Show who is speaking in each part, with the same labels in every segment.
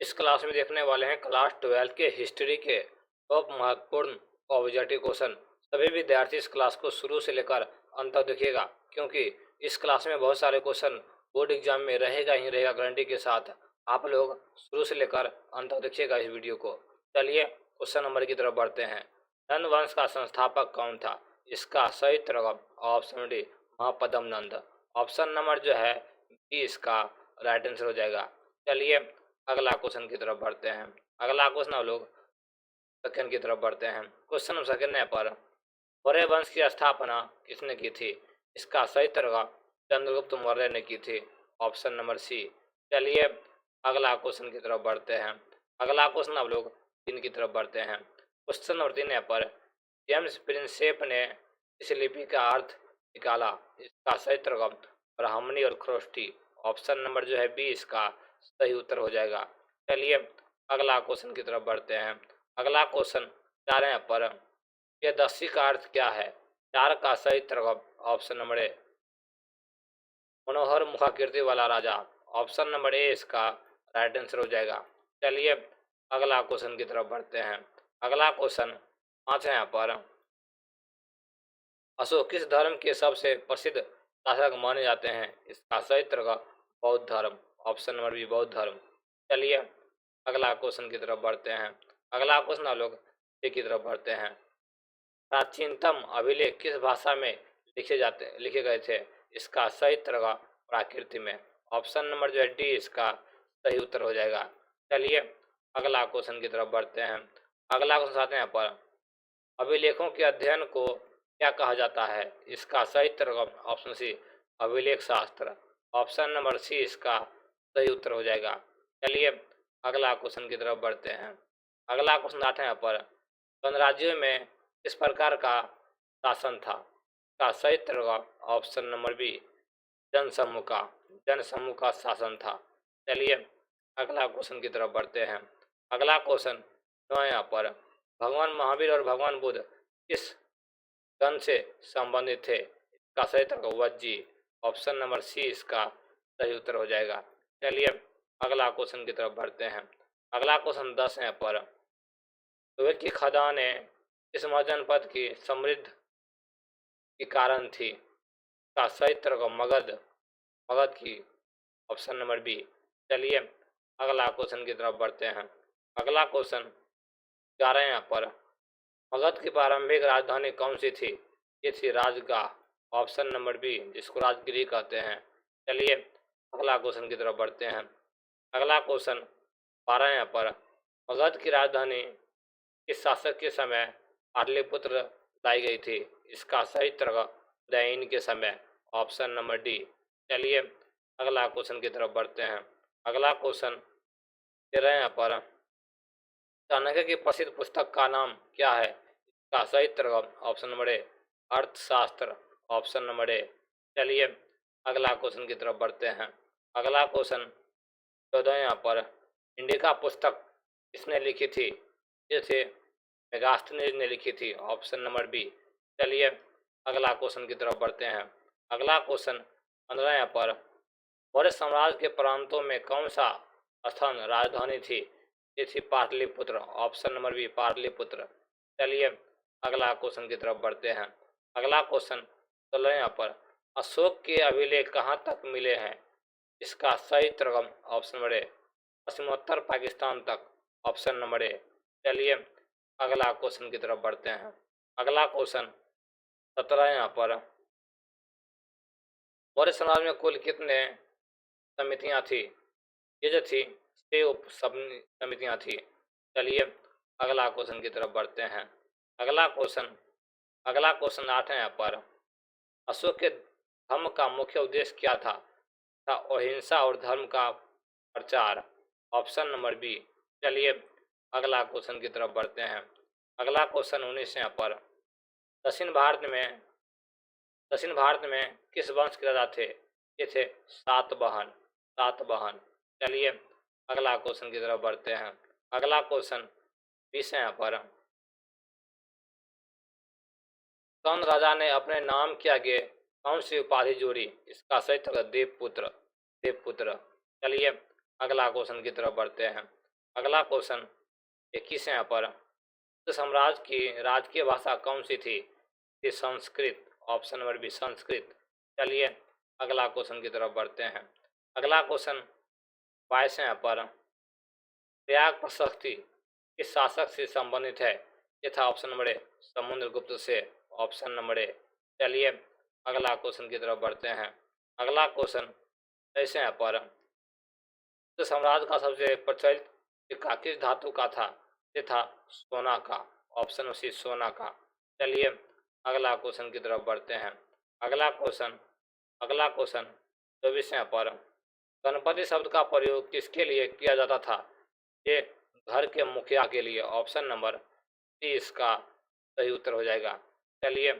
Speaker 1: इस क्लास में देखने वाले हैं क्लास 12 के हिस्ट्री के टॉप महत्वपूर्ण ऑब्जेक्टिव क्वेश्चन। सभी विद्यार्थी इस क्लास को शुरू से लेकर अंत तक देखिएगा, क्योंकि इस क्लास में बहुत सारे क्वेश्चन बोर्ड एग्जाम में रहेगा ही रहेगा गारंटी के साथ। आप लोग शुरू से लेकर अंत तक देखिएगा इस वीडियो को। चलिए क्वेश्चन नंबर की तरफ बढ़ते हैं। नंद वंश का संस्थापक कौन था? इसका सही जवाब ऑप्शन डी महापद्म नंद। ऑप्शन नंबर जो है बी इसका राइट आंसर हो जाएगा। चलिए अगला क्वेश्चन की तरफ बढ़ते हैं। अगला क्वेश्चन हम लोग सेकंड की तरफ बढ़ते हैं। क्वेश्चन नंबर सेकंड है पर मौर्य वंश की स्थापना किसने की थी? इसका सही जवाब चंद्रगुप्त मौर्य ने की थी। Option number C. चलिए अगला क्वेश्चन की तरफ बढ़ते हैं। अगला क्वेश्चन हम लोग 3 की तरफ बढ़ते हैं। क्वेश्चन नंबर 3 है पर जेम्स प्रिंसेप ने इस लिपि का अर्थ निकाला। इसका सही जवाब ब्राह्मणी और खरोष्ठी। ऑप्शन नंबर जो है बी इसका सही उत्तर हो जाएगा। चलिए अगला क्वेश्चन की तरफ बढ़ते हैं। अगला क्वेश्चन 4 है पर प्रियदर्शी का अर्थ क्या है? 4 का सही जवाब ऑप्शन नंबर ए मनोहर मुखाकृति वाला राजा। ऑप्शन नंबर ए इसका राइट आंसर हो जाएगा। चलिए अगला क्वेश्चन की तरफ बढ़ते हैं। अगला क्वेश्चन 5 है यहाँ पर अशोक किस धर्म के सबसे प्रसिद्ध शासक माने जाते हैं? इसका सही जवाब बौद्ध धर्म। ऑप्शन नंबर बी बौद्ध धर्म। चलिए अगला क्वेश्चन की तरफ बढ़ते हैं। अगला क्वेश्चन हम लोग की तरफ बढ़ते हैं। प्राचीनतम अभिलेख किस भाषा में लिखे गए थे? इसका सही जवाब प्राकृत में। ऑप्शन नंबर जो है डी इसका सही उत्तर हो जाएगा। चलिए अगला क्वेश्चन की तरफ बढ़ते हैं। अगला क्वेश्चन आते हैं पर अभिलेखों के अध्ययन को क्या कहा जाता है? इसका सही जवाब ऑप्शन सी अभिलेख शास्त्र। ऑप्शन नंबर सी इसका सही उत्तर हो जाएगा। चलिए अगला क्वेश्चन की तरफ बढ़ते हैं। अगला क्वेश्चन आते हैं पर गणराज्यों में किस प्रकार का शासन था? का सही जवाब ऑप्शन नंबर बी जनसमूह का शासन था। चलिए अगला क्वेश्चन की तरफ बढ़ते हैं। अगला क्वेश्चन 9 यहाँ पर भगवान महावीर और भगवान बुद्ध किस गण से संबंधित थे? इसका सही जवाब वज्जी। ऑप्शन नंबर सी इसका सही उत्तर हो जाएगा। चलिए अगला क्वेश्चन की तरफ बढ़ते हैं। अगला क्वेश्चन 10 है पर लोहे की खदानें इस जनपद की समृद्ध के कारण थी। का सही जवाब मगध की। Option number B. चलिए अगला क्वेश्चन की तरफ बढ़ते हैं। अगला क्वेश्चन 11 यहाँ पर मगध की प्रारंभिक राजधानी कौन सी थी? ये थी राजगाह। ऑप्शन नंबर बी जिसको राजगिरी कहते हैं। चलिए अगला क्वेश्चन की तरफ बढ़ते हैं। अगला क्वेश्चन 12 यहाँ पर मगध की राजधानी किस शासक के समय पाटलिपुत्र लाई गई थी? इसका सही जवाब उदयन के समय। Option number D. चलिए अगला क्वेश्चन की तरफ बढ़ते हैं। अगला क्वेश्चन 13 यहाँ पर चाणक्य की प्रसिद्ध पुस्तक का नाम क्या है? इसका सही जवाब ऑप्शन नंबर ए अर्थशास्त्र। Option number A. चलिए अगला क्वेश्चन की तरफ बढ़ते हैं। अगला क्वेश्चन 14 यहाँ पर इंडिका पुस्तक किसने लिखी थी? ये थे मेगास्थनीज ने लिखी थी। Option number B. चलिए अगला क्वेश्चन की तरफ बढ़ते हैं। अगला क्वेश्चन 15 यहाँ पर मौर्य साम्राज्य के प्रांतों में कौन सा स्थान राजधानी थी? ये थी Pataliputra. Option number B Pataliputra. चलिए अगला क्वेश्चन की तरफ बढ़ते हैं। अगला क्वेश्चन 16 यहाँ पर अशोक के अभिलेख कहाँ तक मिले हैं? इसका सही जवाब ऑप्शन नंबर ए पश्चिमोत्तर पाकिस्तान तक। Option number A. चलिए अगला क्वेश्चन की तरफ बढ़ते हैं। अगला क्वेश्चन 17 यहाँ पर मौर्य साम्राज्य में कुल कितने समितियाँ थी? ये जो थी 6 उप समितियाँ थी। चलिए अगला क्वेश्चन की तरफ बढ़ते हैं। अगला क्वेश्चन 8 है यहाँ पर अशोक के धर्म का मुख्य उद्देश्य क्या था? अहिंसा और धर्म का प्रचार। Option number B. चलिए अगला क्वेश्चन की तरफ बढ़ते हैं। अगला क्वेश्चन 19 यहाँ पर दक्षिण भारत में किस वंश के राजा थे? ये थे सातवाहन। चलिए अगला क्वेश्चन की तरफ बढ़ते हैं। अगला क्वेश्चन 20 है यहाँ पर कौन राजा ने अपने नाम के आगे कौन सी उपाधि जोड़ी? इसका सही जवाब देवपुत्र। चलिए अगला क्वेश्चन की तरफ बढ़ते हैं। अगला क्वेश्चन 21 है यहाँ पर। तो साम्राज्य की राजकीय भाषा कौन सी थी? ये Sanskrit, option number B Sanskrit. चलिए अगला क्वेश्चन की तरफ बढ़ते हैं। अगला क्वेश्चन 22 है यहाँ पर। प्रयाग प्रशस्ति किस शासक से संबंधित है? ये था ऑप्शन नंबर ए समुद्रगुप्त से, ऑप्शन नंबर ए। चलिए अगला क्वेश्चन की तरफ बढ़ते हैं। अगला क्वेश्चन ऐसे यहाँ पर। तो साम्राज्य का सबसे प्रचलित सिक्का किस धातु का था? ये था सोना का, ऑप्शन सी सोना का। चलिए अगला क्वेश्चन की तरफ बढ़ते हैं। अगला क्वेश्चन 24 यहाँ पर। गणपति शब्द का प्रयोग किसके लिए किया जाता था? ये घर के मुखिया के लिए, ऑप्शन नंबर सी इसका सही उत्तर हो जाएगा। चलिए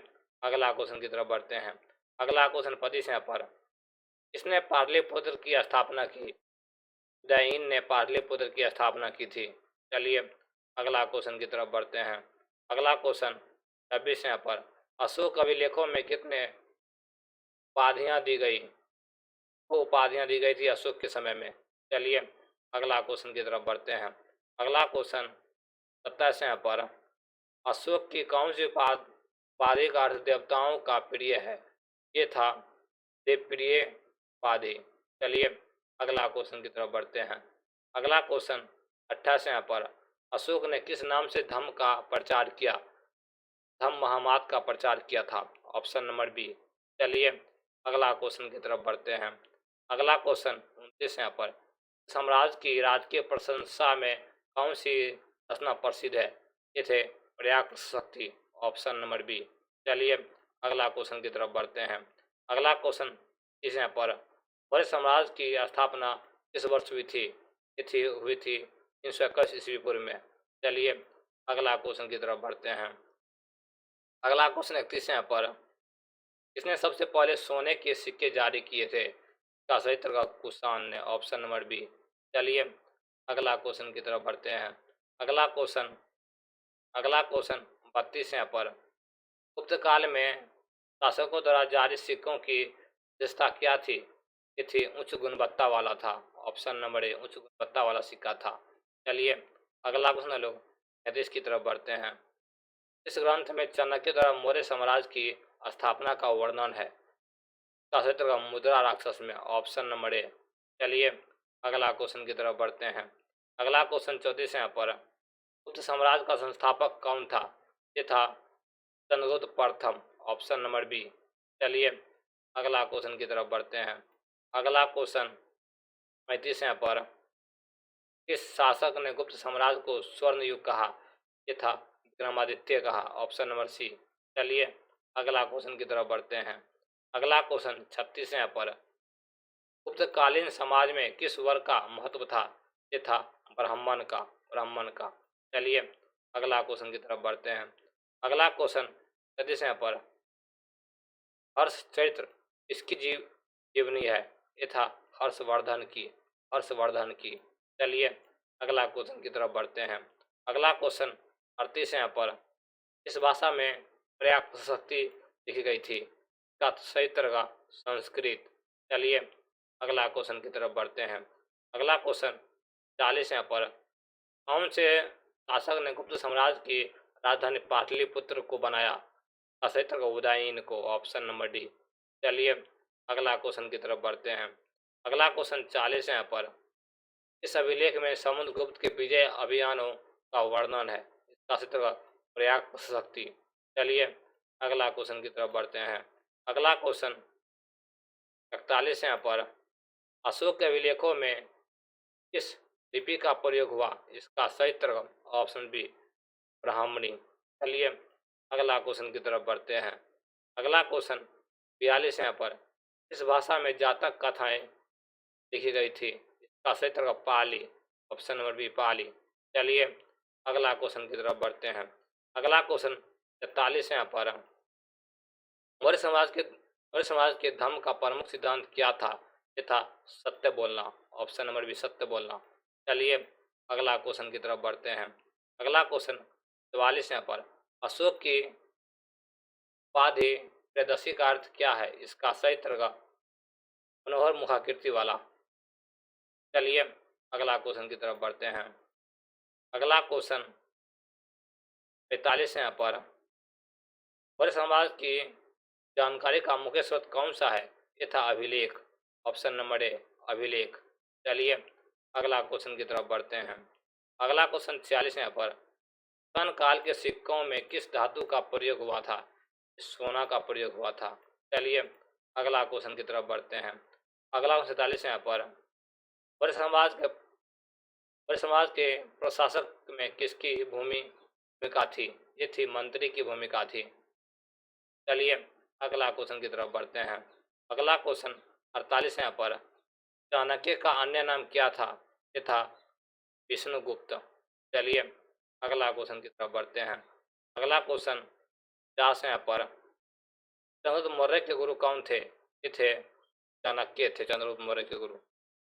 Speaker 1: अगला क्वेश्चन की तरफ बढ़ते हैं। अगला क्वेश्चन 25 यहाँ पर। इसने पाटलिपुत्र की स्थापना की? उदयन ने पाटलिपुत्र की स्थापना की थी। चलिए अगला क्वेश्चन की तरफ बढ़ते हैं। अगला क्वेश्चन 26 यहाँ पर। अशोक अभिलेखों में कितने उपाधियाँ दी गई? वो उपाधियाँ दी गई थी अशोक के समय में। चलिए अगला क्वेश्चन की तरफ बढ़ते हैं। अगला क्वेश्चन 27 यहाँ पर। अशोक की कौन सी उपाधि का अर्थ देवताओं का प्रिय है? ये था देवप्रिय उपाधि। चलिए अगला क्वेश्चन की तरफ बढ़ते हैं। अगला क्वेश्चन 28 यहाँ पर। अशोक ने किस नाम से धम्म का प्रचार किया? धम्म महामात का प्रचार किया था, ऑप्शन नंबर बी। चलिए अगला क्वेश्चन की तरफ बढ़ते हैं। अगला क्वेश्चन 29 यहाँ पर। साम्राज्य की राजकीय प्रशंसा में कौन सी रचना प्रसिद्ध है? ये थे प्रयाग शक्ति, ऑप्शन नंबर बी। चलिए अगला क्वेश्चन की तरफ बढ़ते हैं। अगला क्वेश्चन इस यहाँ पर। मौर्य साम्राज्य की स्थापना किस वर्ष हुई थी? ये हुई थी 321 ईस्वी पूर्व में। चलिए अगला क्वेश्चन की तरफ बढ़ते हैं। अगला क्वेश्चन 31 यहाँ पर। इसने सबसे पहले सोने के सिक्के जारी किए थे? का सही तरह कुषाण ने, ऑप्शन नंबर बी। चलिए अगला क्वेश्चन की तरफ बढ़ते हैं। अगला क्वेश्चन 32 यहाँ पर। गुप्त काल में शासकों द्वारा जारी सिक्कों की विशेषता क्या थी? ये थी उच्च गुणवत्ता वाला था, ऑप्शन नंबर ए उच्च गुणवत्ता वाला सिक्का था। चलिए अगला क्वेश्चन लोग 35 की तरफ बढ़ते हैं। इस ग्रंथ में चाणक्य द्वारा मौर्य साम्राज्य की स्थापना का वर्णन है? का सही तरह मुद्रा राक्षस में, ऑप्शन नंबर ए। चलिए अगला क्वेश्चन की तरफ बढ़ते हैं। अगला क्वेश्चन 34 यहाँ पर। गुप्त साम्राज्य का संस्थापक कौन था? ये था चंद्रगुप्त प्रथम, ऑप्शन नंबर बी। चलिए अगला क्वेश्चन की तरफ बढ़ते हैं। अगला क्वेश्चन 35 यहाँ पर। किस शासक ने गुप्त साम्राज्य को स्वर्ण युग कहा? ये था विक्रमादित्य कहा, ऑप्शन नंबर सी। चलिए अगला क्वेश्चन की तरफ बढ़ते हैं। अगला क्वेश्चन 36 यहाँ पर। गुप्तकालीन समाज में किस वर्ग का महत्व था? ये था ब्राह्मण का। चलिए अगला क्वेश्चन की तरफ बढ़ते हैं। अगला क्वेश्चन 37 यहाँ पर। हर्षचरित्र किसकी जीवनी है? ये था हर्षवर्धन की। चलिए अगला क्वेश्चन की तरफ बढ़ते हैं। अगला क्वेश्चन 38 यहाँ पर। इस भाषा में प्रयाग प्रशस्ति लिखी गई थी? का सही तरह संस्कृत। चलिए अगला क्वेश्चन की तरफ बढ़ते हैं। अगला क्वेश्चन 40 यहाँ पर। कौन से शासक ने गुप्त साम्राज्य की राजधानी पाटलिपुत्र को बनाया? का सही तरह उदयन को, ऑप्शन नंबर डी। चलिए अगला क्वेश्चन की तरफ बढ़ते हैं। अगला क्वेश्चन 40 यहाँ पर। इस अभिलेख में समुद्रगुप्त के विजय अभियानों का वर्णन है? इसका सही तरह प्रयाग प्रशस्ति। चलिए अगला क्वेश्चन की तरफ बढ़ते हैं। अगला क्वेश्चन 41 यहाँ पर। अशोक के अभिलेखों में किस लिपि का प्रयोग हुआ? इसका सही तरह ऑप्शन बी ब्राह्मणी। चलिए अगला क्वेश्चन की तरफ बढ़ते हैं। अगला क्वेश्चन 42 यहाँ पर। इस भाषा में जातक कथाएं लिखी गई थी? इसका सही तरह पाली, ऑप्शन नंबर बी पाली। चलिए अगला क्वेश्चन की तरफ बढ़ते हैं। अगला क्वेश्चन 43 यहाँ पर। मौर्य समाज के धर्म का प्रमुख सिद्धांत क्या था? ये था सत्य बोलना, ऑप्शन नंबर बी सत्य बोलना। चलिए अगला क्वेश्चन की तरफ बढ़ते हैं। अगला क्वेश्चन 44 यहाँ पर। अशोक की उपाधि त्रयोदशी का अर्थ क्या है? इसका सही तरह मनोहर मुखाकृति वाला। चलिए अगला क्वेश्चन की तरफ बढ़ते हैं। अगला क्वेश्चन 45 है यहाँ पर। मौर्य समाज की जानकारी का मुख्य स्रोत कौन सा है? ये था अभिलेख। ऑप्शन नंबर ए अभिलेख। चलिए अगला क्वेश्चन की तरफ बढ़ते हैं। अगला क्वेश्चन 46 यहाँ पर। सन काल के सिक्कों में किस धातु का प्रयोग हुआ था? सोना का प्रयोग हुआ था। चलिए अगला क्वेश्चन की तरफ बढ़ते हैं। अगला 47 यहाँ पर। मौर्य समाज के प्रशासक में किसकी भूमिका थी? ये थी मंत्री की भूमिका थी। चलिए अगला क्वेश्चन की तरफ बढ़ते हैं। अगला क्वेश्चन 48 यहाँ पर। चाणक्य का अन्य नाम क्या था? ये था विष्णुगुप्त। चलिए अगला क्वेश्चन की तरफ बढ़ते हैं। अगला क्वेश्चन 50 यहाँ पर। चंद्रगुप्त मौर्य के गुरु कौन थे? ये थे चाणक्य थे चंद्रगुप्त मौर्य के गुरु।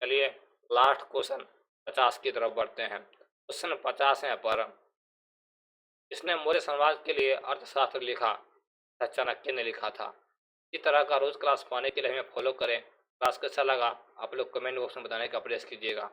Speaker 1: चलिए लास्ट क्वेश्चन 50 की तरफ बढ़ते हैं। क्वेश्चन 50 यहाँ पर। इसने मौर्य साम्राज्य के लिए अर्थशास्त्र लिखा? चाणक्य ने लिखा था। इस तरह का रोज क्लास पाने के लिए हमें फॉलो करें। क्लास कैसा लगा आप लोग कमेंट बॉक्स में बताने का प्रयास कीजिएगा।